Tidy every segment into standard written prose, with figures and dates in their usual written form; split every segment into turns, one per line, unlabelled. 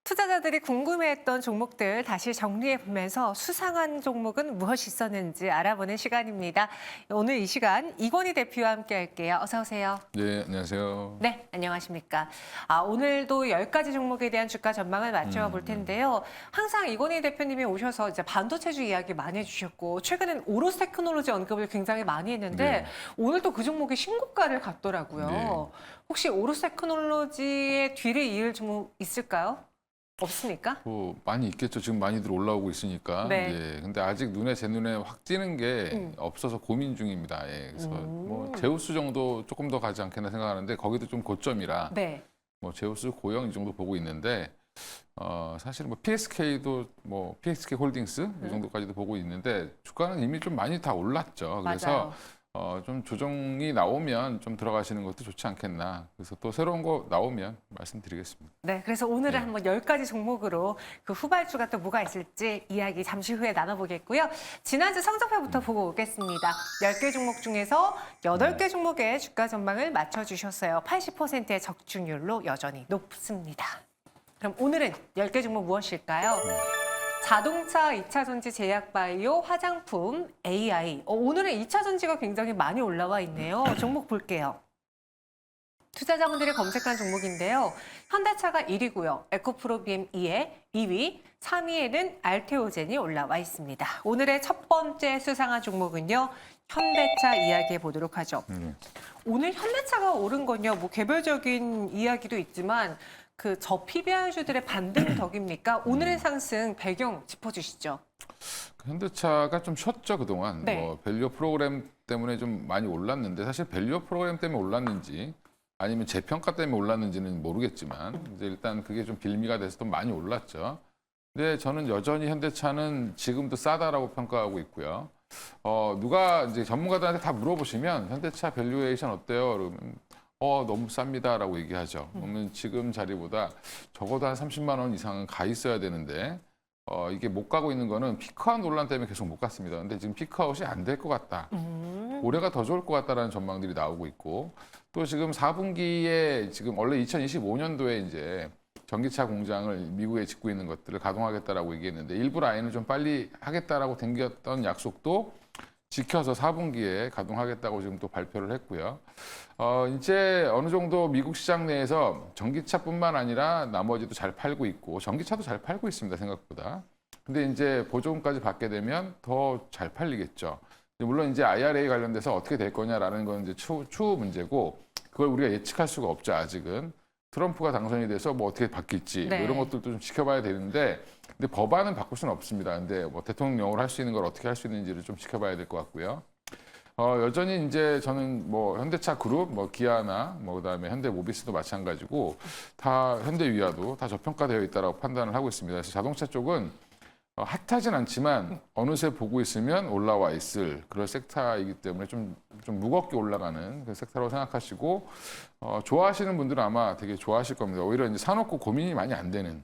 투자자들이 궁금해했던 종목들 다시 정리해보면서 수상한 종목은 무엇이 있었는지 알아보는 시간입니다. 오늘 이 시간 이건희 대표와 함께 할게요. 어서 오세요.
네, 안녕하세요.
네, 안녕하십니까. 오늘도 10가지 종목에 대한 주가 전망을 맞춰볼 텐데요. 항상 이건희 대표님이 오셔서 이제 반도체주 이야기 많이 해주셨고 최근엔 오로스 테크놀로지 언급을 굉장히 많이 했는데
네.
오늘도 그 종목이 신고가를 갔더라고요.
네.
혹시 오로스 테크놀로지의 뒤를 이을 종목 있을까요? 없습니까?
뭐 많이 있겠죠. 지금 많이들 올라오고 있으니까.
네.
예. 근데 아직 제 눈에 확 띄는 게 없어서 고민 중입니다. 예. 그래서 뭐 제우스 정도 조금 더 가지 않겠나 생각하는데 거기도 좀 고점이라
네.
뭐 제우스 고영 이 정도 보고 있는데 사실 뭐 PSK도 뭐 PSK 홀딩스 이 정도까지도 보고 있는데 주가는 이미 좀 많이 다 올랐죠. 그래서
맞아요.
좀 조정이 나오면 좀 들어가시는 것도 좋지 않겠나. 그래서 또 새로운 거 나오면 말씀드리겠습니다.
네, 그래서 오늘은
네.
한번 10가지 종목으로 그 후발주가 또 뭐가 있을지 이야기 잠시 후에 나눠보겠고요. 지난주 성적표부터 보고 오겠습니다. 10개 종목 중에서 8개 종목의 주가 전망을 맞춰주셨어요. 80%의 적중률로 여전히 높습니다. 그럼 오늘은 10개 종목 무엇일까요? 자동차, 2차 전지, 제약바이오, 화장품, AI. 오늘은 2차 전지가 굉장히 많이 올라와 있네요. 종목 볼게요. 투자자분들이 검색한 종목인데요. 현대차가 1위고요. 에코프로비엠 2위, 3위에는 알테오젠이 올라와 있습니다. 오늘의 첫 번째 수상한 종목은요. 현대차 이야기해 보도록 하죠. 오늘 현대차가 오른 건요. 뭐 개별적인 이야기도 있지만 그 저PBR주들의 반등 덕입니까? 오늘의 상승 배경 짚어주시죠.
현대차가 좀 쉬었죠, 그동안.
네.
뭐 밸류 프로그램 때문에 좀 많이 올랐는데 사실 밸류 프로그램 때문에 올랐는지 아니면 재평가 때문에 올랐는지는 모르겠지만 이제 일단 그게 좀 빌미가 돼서 좀 많이 올랐죠. 근데 저는 여전히 현대차는 지금도 싸다라고 평가하고 있고요. 누가 이제 전문가들한테 다 물어보시면 현대차 밸류에이션 어때요? 그러면 너무 쌉니다라고 얘기하죠. 그러면 지금 자리보다 적어도 한 30만 원 이상은 가 있어야 되는데 이게 못 가고 있는 거는 피크아웃 논란 때문에 계속 못 갔습니다. 근데 지금 피크아웃이 안 될 것 같다. 올해가 더 좋을 것 같다라는 전망들이 나오고 있고 또 지금 4분기에 지금 원래 2025년도에 이제 전기차 공장을 미국에 짓고 있는 것들을 가동하겠다라고 얘기했는데 일부 라인을 좀 빨리 하겠다라고 댕겼던 약속도 지켜서 4분기에 가동하겠다고 지금 또 발표를 했고요. 이제 어느 정도 미국 시장 내에서 전기차뿐만 아니라 나머지도 잘 팔고 있고 전기차도 잘 팔고 있습니다, 생각보다. 근데 이제 보조금까지 받게 되면 더 잘 팔리겠죠. 물론 이제 IRA 관련돼서 어떻게 될 거냐라는 건 이제 추후 문제고 그걸 우리가 예측할 수가 없죠, 아직은. 트럼프가 당선이 돼서 뭐 어떻게 바뀔지
네.
뭐 이런 것들도 좀 지켜봐야 되는데 근데 법안은 바꿀 수는 없습니다. 근데 뭐 대통령령으로 할 수 있는 걸 어떻게 할 수 있는지를 좀 지켜봐야 될 것 같고요. 여전히 이제 저는 뭐 현대차 그룹, 뭐 기아나 뭐 그다음에 현대모비스도 마찬가지고 다 현대위아도 다 저평가되어 있다라고 판단을 하고 있습니다. 그래서 자동차 쪽은 핫하진 않지만 어느새 보고 있으면 올라와 있을 그런 섹터이기 때문에 좀 무겁게 올라가는 그 섹터라고 생각하시고 좋아하시는 분들은 아마 되게 좋아하실 겁니다. 오히려 이제 사놓고 고민이 많이 안 되는.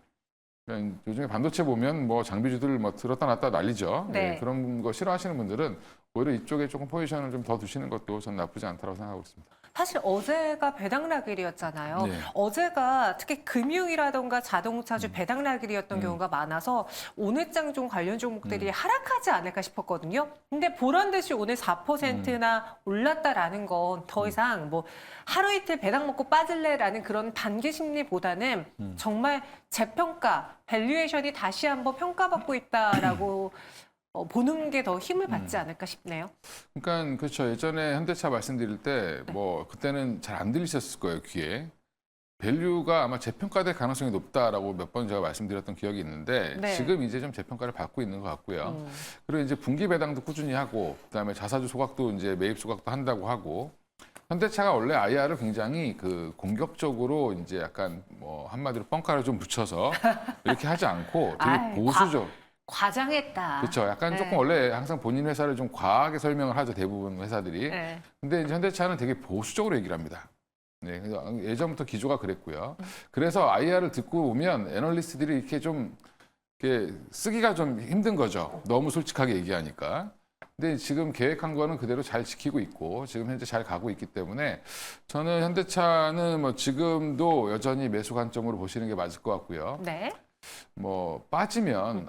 그러니까 요즘에 반도체 보면 뭐 장비주들 뭐 들었다 놨다 난리죠.
네.
네, 그런 거 싫어하시는 분들은 오히려 이쪽에 조금 포지션을 좀 더 두시는 것도 전 나쁘지 않다고 생각하고 있습니다.
사실 어제가 배당락일이었잖아요.
네.
어제가 특히 금융이라던가 자동차주 배당락일이었던
음.
경우가 많아서 오늘 장종 관련 종목들이 하락하지 않을까 싶었거든요. 근데 보란 듯이 오늘 4%나 올랐다라는 건 더 이상 뭐 하루 이틀 배당 먹고 빠질래라는 그런 단기 심리보다는 정말 재평가, 밸류에이션이 다시 한번 평가받고 있다라고 보는 게 더 힘을 받지 않을까 싶네요.
그러니까 그렇죠. 예전에 현대차 말씀드릴 때 뭐 그때는 잘 안 들리셨을 거예요, 귀에. 밸류가 아마 재평가될 가능성이 높다라고 몇 번 제가 말씀드렸던 기억이 있는데
네.
지금 이제 좀 재평가를 받고 있는 것 같고요. 그리고 이제 분기 배당도 꾸준히 하고 그다음에 자사주 소각도 이제 매입 소각도 한다고 하고 현대차가 원래 IR을 굉장히 그 공격적으로 이제 약간 뭐 한마디로 뻥카를 좀 붙여서 이렇게 하지 않고 되게
아이,
보수적.
과장했다.
그렇죠. 약간
네.
조금 원래 항상 본인 회사를 좀 과하게 설명을 하죠. 대부분 회사들이.
네.
근데 이제 현대차는 되게 보수적으로 얘기를 합니다. 네, 그래서 예전부터 기조가 그랬고요. 그래서 IR을 듣고 오면 애널리스트들이 이렇게 좀 이렇게 쓰기가 좀 힘든 거죠. 너무 솔직하게 얘기하니까. 근데 지금 계획한 거는 그대로 잘 지키고 있고 지금 현재 잘 가고 있기 때문에 저는 현대차는 뭐 지금도 여전히 매수 관점으로 보시는 게 맞을 것 같고요.
네.
뭐 빠지면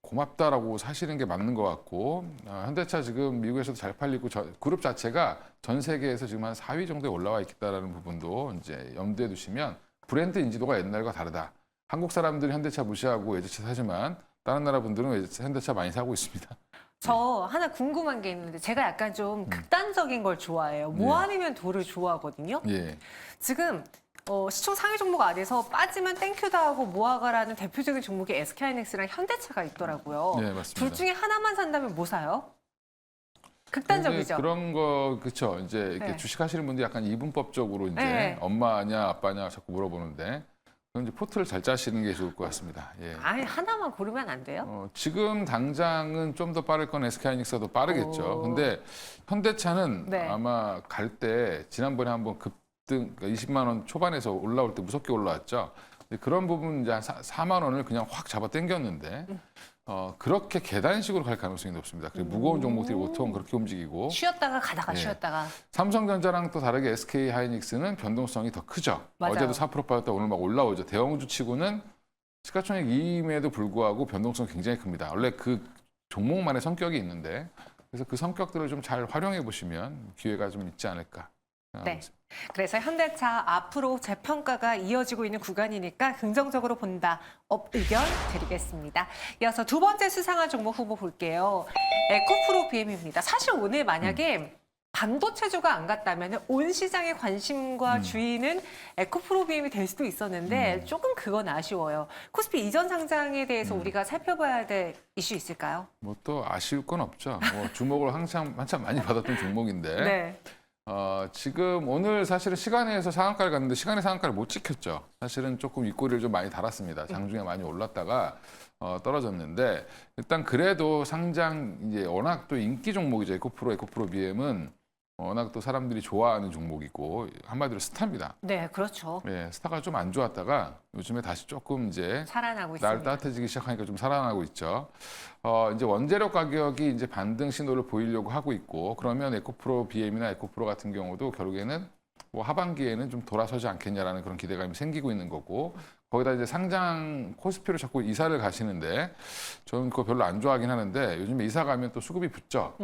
고맙다라고 사시는 게 맞는 것 같고 현대차 지금 미국에서도 잘 팔리고 그룹 자체가 전 세계에서 지금 한 4위 정도에 올라와 있다라는 부분도 이제 염두에 두시면 브랜드 인지도가 옛날과 다르다. 한국 사람들이 현대차 무시하고 외제차 사지만 다른 나라 분들은 현대차 많이 사고 있습니다.
저 하나 궁금한 게 있는데 제가 약간 좀 극단적인 걸 좋아해요. 뭐 아니면 도를 좋아하거든요.
예.
지금 시총 상위 종목 안에서 빠지면 땡큐다 하고 모아가라는 대표적인 종목이 SK하이닉스랑 현대차가 있더라고요.
네, 맞습니다.
둘 중에 하나만 산다면 뭐 사요? 극단적이죠.
그런 거 그렇죠. 이제 이렇게
네.
주식하시는 분들이 약간 이분법적으로 이제
네.
엄마냐 아빠냐 자꾸 물어보는데 그건 이제 포트를 잘 짜시는 게 좋을 것 같습니다. 예.
아니 하나만 고르면 안 돼요?
지금 당장은 좀 더 빠를 건 SK하이닉스가 더 빠르겠죠.
오.
근데 현대차는
네.
아마 갈 때 지난번에 한번 급등 20만 원 초반에서 올라올 때 무섭게 올라왔죠. 근데 그런 부분 이제 한 4만 원을 그냥 확 잡아 당겼는데 그렇게 계단식으로 갈 가능성이 높습니다. 그리고 무거운 종목들이 보통 그렇게 움직이고
쉬었다가 가다가
예.
쉬었다가.
삼성전자랑 또 다르게 SK하이닉스는 변동성이 더 크죠.
맞아요.
어제도 4% 빠졌다 오늘 막 올라오죠. 대형주 치고는 시가총액 2임에도 불구하고 변동성 굉장히 큽니다. 원래 그 종목만의 성격이 있는데 그래서 그 성격들을 좀 잘 활용해 보시면 기회가 좀 있지 않을까 생각합니다.
네. 그래서 현대차 앞으로 재평가가 이어지고 있는 구간이니까 긍정적으로 본다. 업 의견 드리겠습니다. 이어서 두 번째 수상한 종목 후보 볼게요. 에코프로 BM입니다. 사실 오늘 만약에 반도체주가 안 갔다면 온 시장의 관심과 주의는 에코프로 BM이 될 수도 있었는데 조금 그건 아쉬워요. 코스피 이전 상장에 대해서 우리가 살펴봐야 될 이슈 있을까요?
뭐 또 아쉬울 건 없죠. 뭐 주목을 한참 많이 받았던 종목인데
네.
지금 오늘 사실은 시간에서 상한가를 갔는데 시간의 상한가를 못 지켰죠. 사실은 조금 윗꼬리를 좀 많이 달았습니다. 장중에 많이 올랐다가 떨어졌는데 일단 그래도 상장 이제 워낙 또 인기 종목이죠. 에코프로 BM은 워낙 또 사람들이 좋아하는 종목이고 한마디로 스타입니다.
네, 그렇죠.
예, 스타가 좀 안 좋았다가 요즘에 다시 조금 이제
살아나고
날
있습니다.
따뜻해지기 시작하니까 좀 살아나고 있죠. 이제 원재료 가격이 이제 반등 신호를 보이려고 하고 있고 그러면 에코프로 BM이나 에코프로 같은 경우도 결국에는 뭐 하반기에는 좀 돌아서지 않겠냐라는 그런 기대감이 생기고 있는 거고 거기다 이제 상장 코스피로 자꾸 이사를 가시는데 저는 그거 별로 안 좋아하긴 하는데 요즘에 이사 가면 또 수급이 붙죠.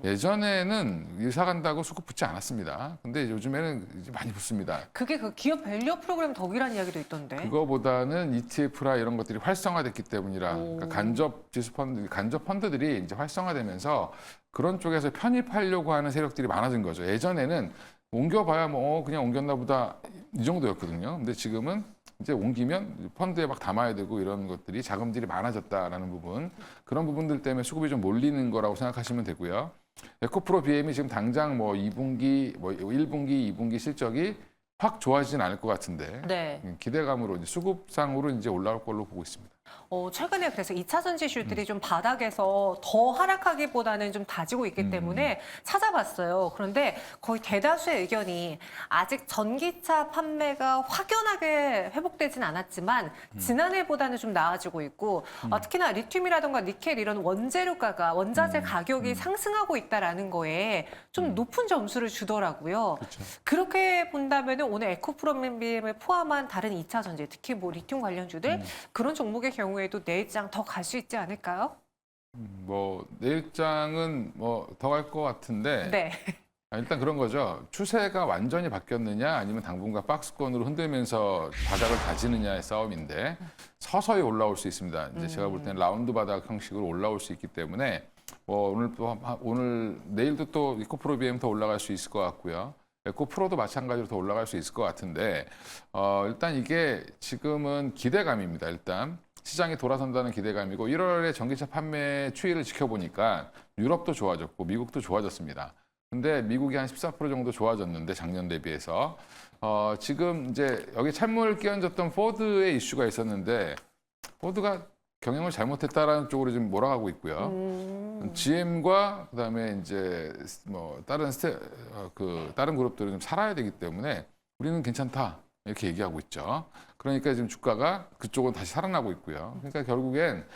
예전에는 이사 간다고 수급 붙지 않았습니다. 근데 요즘에는 이제 많이 붙습니다.
그게 그 기업 밸류 프로그램 덕이라는 이야기도 있던데.
그거보다는 ETF라 이런 것들이 활성화됐기 때문이라 그러니까 간접 지수 펀드, 간접 펀드들이 이제 활성화되면서 그런 쪽에서 편입하려고 하는 세력들이 많아진 거죠. 예전에는 옮겨봐야 뭐 그냥 옮겼나 보다 이 정도였거든요. 근데 지금은 이제 옮기면 펀드에 막 담아야 되고 이런 것들이 자금들이 많아졌다라는 부분 그런 부분들 때문에 수급이 좀 몰리는 거라고 생각하시면 되고요. 에코프로 BM이 지금 당장 뭐 2분기, 뭐 1분기, 2분기 실적이 확 좋아지진 않을 것 같은데
네.
기대감으로 이제 수급상으로 이제 올라올 걸로 보고 있습니다.
최근에 그래서 2차 전지주들이 좀 바닥에서 더 하락하기보다는 좀 다지고 있기 때문에 찾아봤어요. 그런데 거의 대다수의 의견이 아직 전기차 판매가 확연하게 회복되진 않았지만 지난해보다는 좀 나아지고 있고 특히나 리튬이라든가 니켈 이런 원재료가가 원자재 가격이 상승하고 있다라는 거에 좀 높은 점수를 주더라고요.
그렇죠.
그렇게 본다면 오늘 에코프로비엠을 포함한 다른 2차 전지, 특히 뭐 리튬 관련주들 그런 종목의 경우에도 내일장 더 갈 수 있지 않을까요?
뭐 내일장은 뭐 더 갈 것 같은데
네.
일단 그런 거죠. 추세가 완전히 바뀌었느냐 아니면 당분간 박스권으로 흔들면서 바닥을 다지느냐의 싸움인데 서서히 올라올 수 있습니다. 이제 제가 볼 때는 라운드 바닥 형식으로 올라올 수 있기 때문에 뭐 오늘 내일도 또 에코프로 BM 더 올라갈 수 있을 것 같고요. 에코프로도 마찬가지로 더 올라갈 수 있을 것 같은데 일단 이게 지금은 기대감입니다. 일단 시장이 돌아선다는 기대감이고 1월에 전기차 판매 추이를 지켜보니까 유럽도 좋아졌고 미국도 좋아졌습니다. 근데 미국이 한 14% 정도 좋아졌는데 작년 대비해서 지금 이제 여기 찬물 끼얹었던 포드의 이슈가 있었는데 포드가 경영을 잘못했다라는 쪽으로 지금 몰아가고 있고요. GM과 그다음에 이제 뭐 다른 그룹들은 좀 살아야 되기 때문에 우리는 괜찮다 이렇게 얘기하고 있죠. 그러니까 지금 주가가 그쪽은 다시 살아나고 있고요. 그러니까 결국엔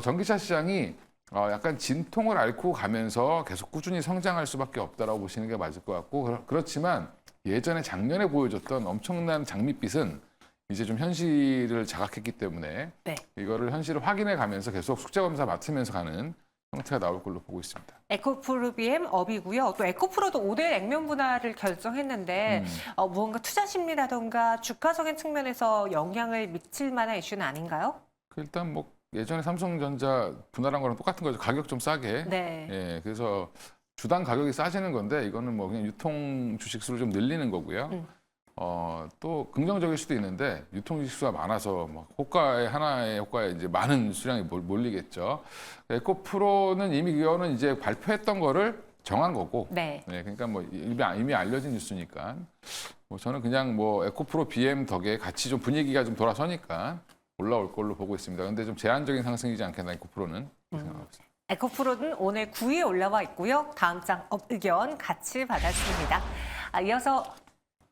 전기차 시장이 약간 진통을 앓고 가면서 계속 꾸준히 성장할 수밖에 없다라고 보시는 게 맞을 것 같고 그렇지만 예전에 작년에 보여줬던 엄청난 장밋빛은 이제 좀 현실을 자각했기 때문에
네.
이거를 현실을 확인해 가면서 계속 숙제 검사 맡으면서 가는 형태가 나올 걸로 보고 있습니다.
에코프로 BM 업이고요. 또 에코프로도 5대 액면 분할을 결정했는데 무언가 투자 심리라던가 주가적인 측면에서 영향을 미칠 만한 이슈는 아닌가요?
일단 뭐 예전에 삼성전자 분할한 거랑 똑같은 거죠. 가격 좀 싸게.
네.
예, 그래서 주당 가격이 싸지는 건데 이거는 뭐 그냥 유통 주식 수를 좀 늘리는 거고요. 또 긍정적일 수도 있는데 유통 주식 수가 많아서 뭐 호가에 하나의 호가에 이제 많은 수량이 몰리겠죠. 에코프로는 이미 이거는 이제 발표했던 거를 정한 거고.
네.
네, 그러니까 뭐 이미 알려진 뉴스니까. 뭐 저는 그냥 뭐 에코프로 BM 덕에 같이 좀 분위기가 좀 돌아서니까 올라올 걸로 보고 있습니다. 근데 좀 제한적인 상승이지 않겠나 에코프로는 생각하고 있습니다.
에코프로는 오늘 9위에 올라와 있고요. 다음 장 업 의견 같이 받았습니다. 이어서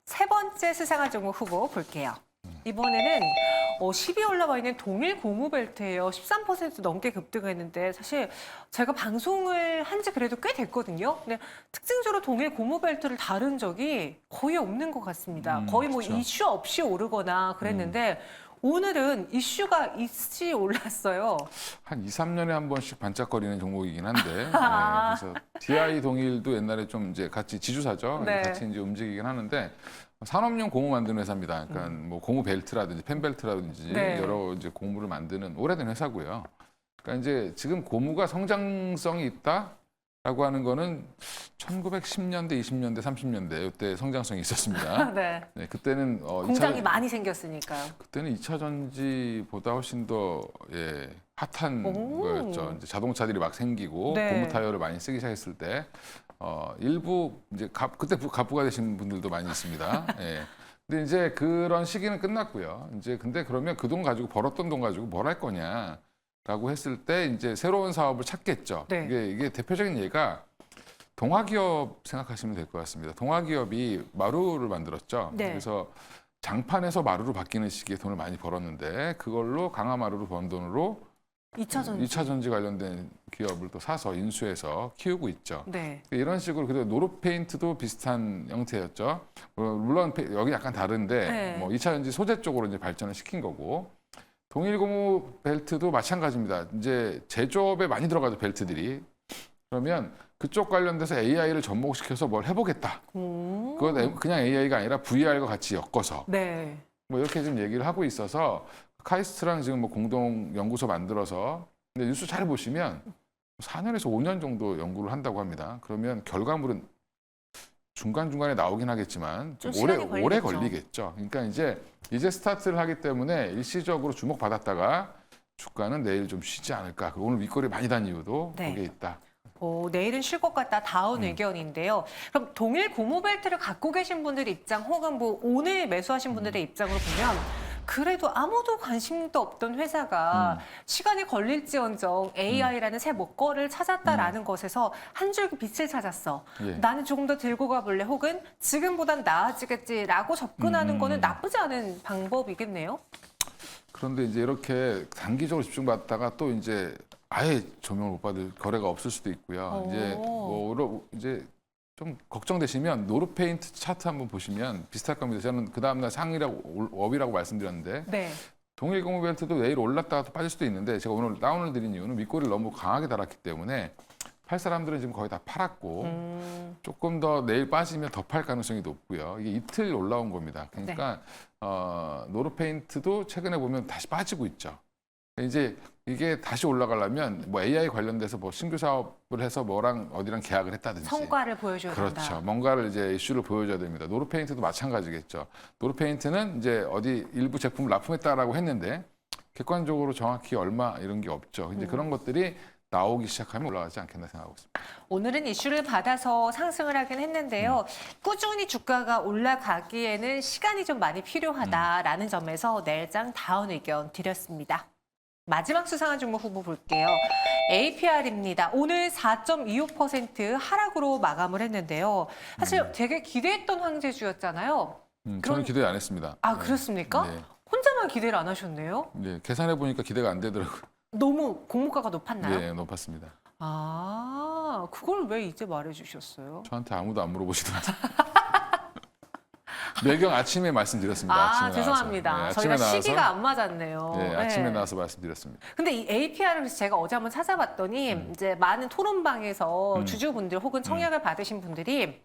세 번째 수상한 종목 후보 볼게요. 이번에는 10위 올라와 있는 동일 고무벨트예요. 13% 넘게 급등했는데 사실 제가 방송을 한 지 그래도 꽤 됐거든요. 근데 특징적으로 동일 고무벨트를 다룬 적이 거의 없는 것 같습니다. 거의 뭐
그렇죠.
이슈 없이 오르거나 그랬는데 오늘은 이슈가 있이 올랐어요.
한 2, 3년에 한 번씩 반짝거리는 종목이긴 한데 네, 그래서 DI 동일도 옛날에 좀 이제 같이 지주사죠.
네.
같이 이제 움직이긴 하는데 산업용 고무 만드는 회사입니다. 그러니까 뭐 고무 벨트라든지 펜 벨트라든지
네.
여러 이제 고무를 만드는 오래된 회사고요. 그러니까 이제 지금 고무가 성장성이 있다라고 하는 거는 1910년대, 20년대, 30년대 이때 성장성이 있었습니다.
네.
네, 그때는
공장이 많이 생겼으니까요.
그때는 2차 전지보다 훨씬 더 핫한
오.
거였죠. 이제 자동차들이 막 생기고
네.
고무 타이어를 많이 쓰기 시작했을 때 일부 이제 그때 갑부가 되신 분들도 많이 있습니다. 예. 근데 이제 그런 시기는 끝났고요. 이제 근데 그러면 그 돈 가지고 벌었던 돈 가지고 뭘 할 거냐라고 했을 때 이제 새로운 사업을 찾겠죠.
네.
이게 대표적인 예가 동화기업 생각하시면 될 것 같습니다. 동화기업이 마루를 만들었죠.
네.
그래서 장판에서 마루로 바뀌는 시기에 돈을 많이 벌었는데 그걸로 강화마루로 번 돈으로
2차 전지.
2차 전지 관련된 기업을 또 사서 인수해서 키우고 있죠.
네.
이런 식으로 그리고 노르페인트도 비슷한 형태였죠. 물론 여기 약간 다른데
네.
뭐 2차 전지 소재 쪽으로 이제 발전을 시킨 거고 동일고무 벨트도 마찬가지입니다. 이제 제조업에 많이 들어가죠 벨트들이. 그러면 그쪽 관련돼서 AI를 접목시켜서 뭘 해보겠다. 그건 그냥 AI가 아니라 VR과 같이 엮어서
네.
뭐 이렇게 좀 얘기를 하고 있어서 카이스트랑 지금 뭐 공동 연구소 만들어서 근데 뉴스 잘 보시면 4년에서 5년 정도 연구를 한다고 합니다. 그러면 결과물은 중간중간에 나오긴 하겠지만
좀
오래
시간이
오래
걸리겠죠.
걸리겠죠. 그러니까 이제 스타트를 하기 때문에 일시적으로 주목받았다가 주가는 내일 좀 쉬지 않을까. 그리고 오늘 윗거리 많이 단 이유도
네.
거기에 있다.
내일은 쉴 것 같다. 다운 의견인데요. 그럼 동일 고무벨트를 갖고 계신 분들 입장 혹은 뭐 오늘 매수하신 분들의 입장으로 보면 그래도 아무도 관심도 없던 회사가 시간이 걸릴지언정 AI라는 새 먹거리를 찾았다라는 것에서 한 줄기 빛을 찾았어.
예.
나는 조금 더 들고 가볼래 혹은 지금보단 나아지겠지라고 접근하는 거는 나쁘지 않은 방법이겠네요.
그런데 이제 이렇게 단기적으로 집중받다가 또 이제 아예 조명을 못 받을 거래가 없을 수도 있고요. 이제 좀 걱정되시면 노르페인트 차트 한번 보시면 비슷할 겁니다. 저는 그 다음날 상이라고 업이라고 말씀드렸는데
네.
동일 고무벨트도 내일 올랐다가 또 빠질 수도 있는데 제가 오늘 다운을 드린 이유는 윗꼬리를 너무 강하게 달았기 때문에 팔 사람들은 지금 거의 다 팔았고 조금 더 내일 빠지면 더 팔 가능성이 높고요. 이게 이틀 올라온 겁니다. 그러니까 노르페인트도 최근에 보면 다시 빠지고 있죠. 이제 이게 다시 올라가려면 뭐 AI 관련돼서 뭐 신규 사업을 해서 뭐랑 어디랑 계약을 했다든지
성과를 보여줘야 된다.
그렇죠. 뭔가를 이제 이슈를 보여줘야 됩니다. 노르페인트도 마찬가지겠죠. 노르페인트는 이제 어디 일부 제품을 납품했다라고 했는데 객관적으로 정확히 얼마 이런 게 없죠. 이제 그런 것들이 나오기 시작하면 올라가지 않겠나 생각하고 있습니다.
오늘은 이슈를 받아서 상승을 하긴 했는데요. 꾸준히 주가가 올라가기에는 시간이 좀 많이 필요하다라는 점에서 내일장 다운 의견 드렸습니다. 마지막 수상한 종목 후보 볼게요. APR입니다. 오늘 4.25% 하락으로 마감을 했는데요. 사실 되게 기대했던 황제주였잖아요.
저는 기대 안 했습니다.
아,
네.
그렇습니까?
네.
혼자만 기대를 안 하셨네요.
네, 계산해 보니까 기대가 안 되더라고요.
너무 공모가가 높았나요?
네, 높았습니다.
아, 그걸 왜 이제 말해주셨어요?
저한테 아무도 안 물어보시더라고요. 매경 아침에 말씀드렸습니다.
아,
아침에
죄송합니다.
나와서. 네,
저희가
아침에 나와서,
시기가 안 맞았네요.
네, 아침에 나와서 말씀드렸습니다.
근데 이 APR을 제가 어제 한번 찾아봤더니 이제 많은 토론방에서 주주분들 혹은 청약을 받으신 분들이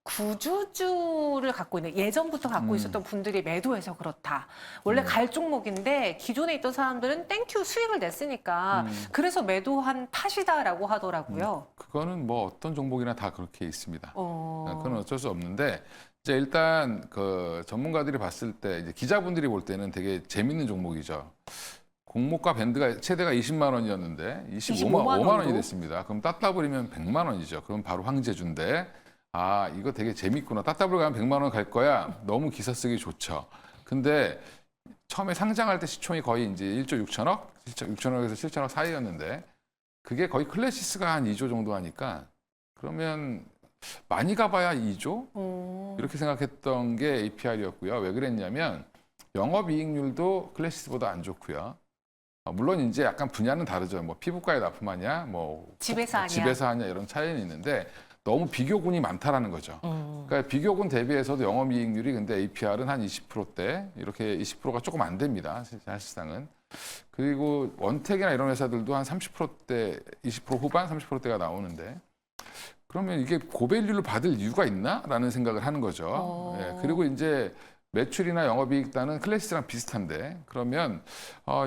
구주주를 갖고 있는 예전부터 갖고 있었던 분들이 매도해서 그렇다. 원래 갈 종목인데 기존에 있던 사람들은 땡큐 수익을 냈으니까 그래서 매도한 탓이다라고 하더라고요.
그거는 뭐 어떤 종목이나 다 그렇게 있습니다.
어.
그건 어쩔 수 없는데 이제 일단 그 전문가들이 봤을 때 이제 기자분들이 볼 때는 되게 재밌는 종목이죠. 공모가 밴드가 최대가 20만 원이었는데 25만 5만 원이
원도?
됐습니다. 그럼 따따블이면 100만 원이죠. 그럼 바로 황제주인데 아 이거 되게 재밌구나. 따따블 가면 100만 원 갈 거야. 너무 기사 쓰기 좋죠. 근데 처음에 상장할 때 시총이 거의 이제 1조 6천억, 6천억에서 7천억 사이였는데 그게 거의 클래시스가 한 2조 정도 하니까 그러면 많이 가봐야 2조? 이렇게 생각했던 게 APR이었고요. 왜 그랬냐면 영업이익률도 클래시스보다 안 좋고요. 물론 이제 약간 분야는 다르죠. 뭐 피부과에 납품하냐, 뭐
집에서 하냐.
집에서 하냐 이런 차이는 있는데 너무 비교군이 많다라는 거죠. 그러니까 비교군 대비해서도 영업이익률이 근데 APR은 한 20%대 이렇게 20%가 조금 안 됩니다. 사실상은. 그리고 원택이나 이런 회사들도 한 30%대, 20% 후반 30%대가 나오는데 그러면 이게 고밸류를 받을 이유가 있나라는 생각을 하는 거죠. 예, 그리고 이제 매출이나 영업이익단은 클래시스랑 비슷한데 그러면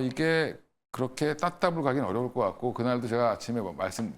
이게 그렇게 따따블 가긴 어려울 것 같고 그날도 제가 아침에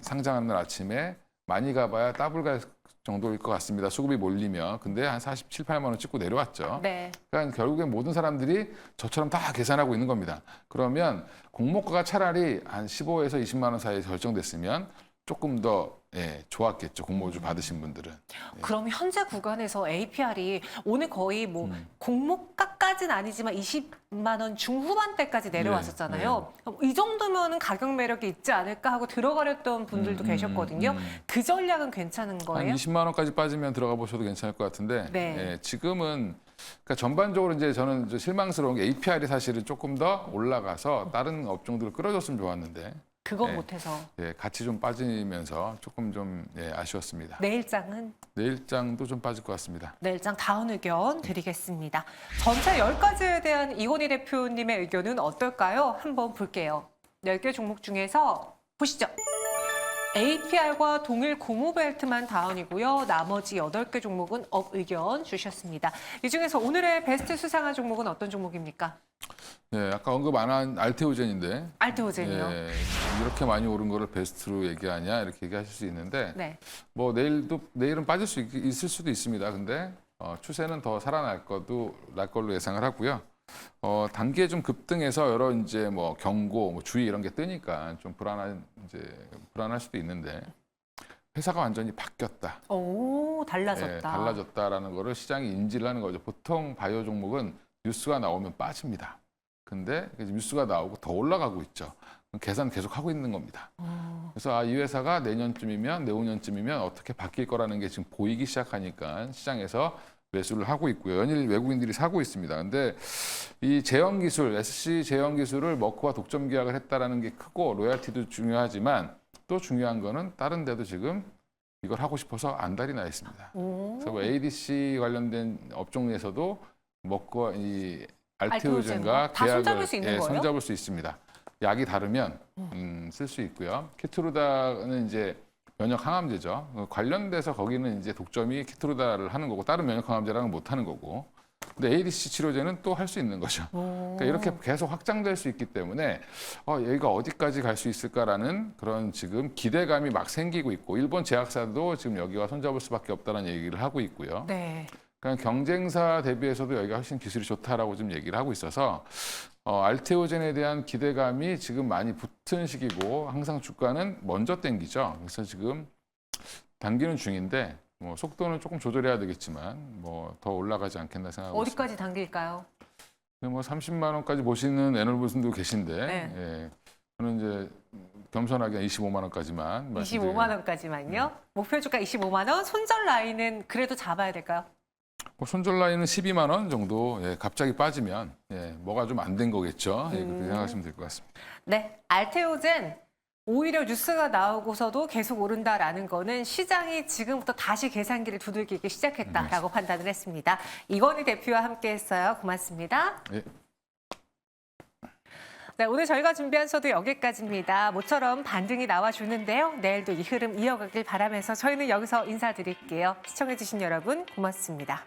상장하는 날 아침에 많이 가봐야 더블 갈 정도일 것 같습니다. 수급이 몰리면. 근데 한 47, 8만 원 찍고 내려왔죠.
네.
그러니까 결국엔 모든 사람들이 저처럼 다 계산하고 있는 겁니다. 그러면 공모가가 차라리 한 15에서 20만 원 사이에 결정됐으면 조금 더 좋았겠죠. 공모주 받으신 분들은.
그럼 현재 구간에서 APR이 오늘 거의 뭐 공모가까지는 아니지만 20만 원 중후반대까지 내려왔었잖아요. 이 정도면은 가격 매력이 있지 않을까 하고 들어가렸던 분들도 계셨거든요. 그 전략은 괜찮은
한
거예요?
20만 원까지 빠지면 들어가 보셔도 괜찮을 것 같은데
네.
지금은 그러니까 전반적으로 이제 저는 좀 실망스러운 게 APR이 사실은 조금 더 올라가서 다른 업종들을 끌어줬으면 좋았는데
그건
네.
못해서.
같이 좀 빠지면서 조금 좀 아쉬웠습니다.
내일장은?
내일장도 좀 빠질 것 같습니다.
내일장 다운 의견 드리겠습니다. 전체 10가지에 대한 이건희 대표님의 의견은 어떨까요? 한번 볼게요. 10개 종목 중에서 보시죠. APR과 동일 고무벨트만 다운이고요. 나머지 8개 종목은 업 의견 주셨습니다. 이 중에서 오늘의 베스트 수상한 종목은 어떤 종목입니까?
네, 아까 언급 안 한 알테오젠인데
알테오젠이요.
이렇게 많이 오른 거를 베스트로 얘기하냐 이렇게 얘기하실 수 있는데
네.
뭐 내일은 빠질 수 있을 수도 있습니다. 근데 추세는 더 살아날 걸로 예상을 하고요. 단기에 좀 급등해서 여러 이제 뭐 경고, 뭐 주의 이런 게 뜨니까 좀 불안할 수도 있는데 회사가 완전히 바뀌었다.
오, 달라졌다.
달라졌다라는 거를 시장이 인지를 하는 거죠. 보통 바이오 종목은 뉴스가 나오면 빠집니다. 근데 뉴스가 나오고 더 올라가고 있죠. 계산 계속 하고 있는 겁니다. 그래서 이 회사가 내년쯤이면 내후년쯤이면 어떻게 바뀔 거라는 게 지금 보이기 시작하니까 시장에서 매수를 하고 있고요. 연일 외국인들이 사고 있습니다. 근데 이 제형 기술, SC 제형 기술을 머크와 독점 계약을 했다라는 게 크고 로열티도 중요하지만 또 중요한 거는 다른 데도 지금 이걸 하고 싶어서 안달이 나 있습니다. 그래서 뭐 ADC 관련된 업종에서도 머크와 이 알테오젠과
다
계약을
손잡을 수 있는 거예요?
손잡을 수 있습니다. 약이 다르면 쓸 수 있고요. 키트루다는 이제 면역 항암제죠. 관련돼서 거기는 이제 독점이 키트루다를 하는 거고 다른 면역 항암제랑은 못 하는 거고. 근데 ADC 치료제는 또 할 수 있는 거죠. 그러니까 이렇게 계속 확장될 수 있기 때문에 여기가 어디까지 갈 수 있을까라는 그런 지금 기대감이 막 생기고 있고 일본 제약사도 지금 여기와 손잡을 수밖에 없다는 얘기를 하고 있고요.
네.
그러니까 경쟁사 대비해서도 여기가 훨씬 기술이 좋다라고 좀 얘기를 하고 있어서 알테오젠에 대한 기대감이 지금 많이 붙은 시기고 항상 주가는 먼저 땡기죠. 그래서 지금 당기는 중인데 뭐 속도는 조금 조절해야 되겠지만 뭐 더 올라가지 않겠나 생각하고
어디까지 당길까요?
있습니다. 뭐 30만 원까지 보시는 애널분도 계신데
네.
저는 이제 겸손하게 25만 원까지만
25만 원까지만요. 목표 주가 25만 원. 손절 라인은 그래도 잡아야 될까요?
손절 라인은 12만 원 정도 갑자기 빠지면 뭐가 좀 안 된 거겠죠. 그렇게 생각하시면 될 것 같습니다.
네, 알테오젠 오히려 뉴스가 나오고서도 계속 오른다라는 거는 시장이 지금부터 다시 계산기를 두들기기 시작했다라고 판단을 했습니다. 이건희 대표와 함께했어요. 고맙습니다.
예.
네, 오늘 저희가 준비한 소도 여기까지입니다. 모처럼 반등이 나와주는데요. 내일도 이 흐름 이어가길 바라면서 저희는 여기서 인사드릴게요. 시청해주신 여러분 고맙습니다.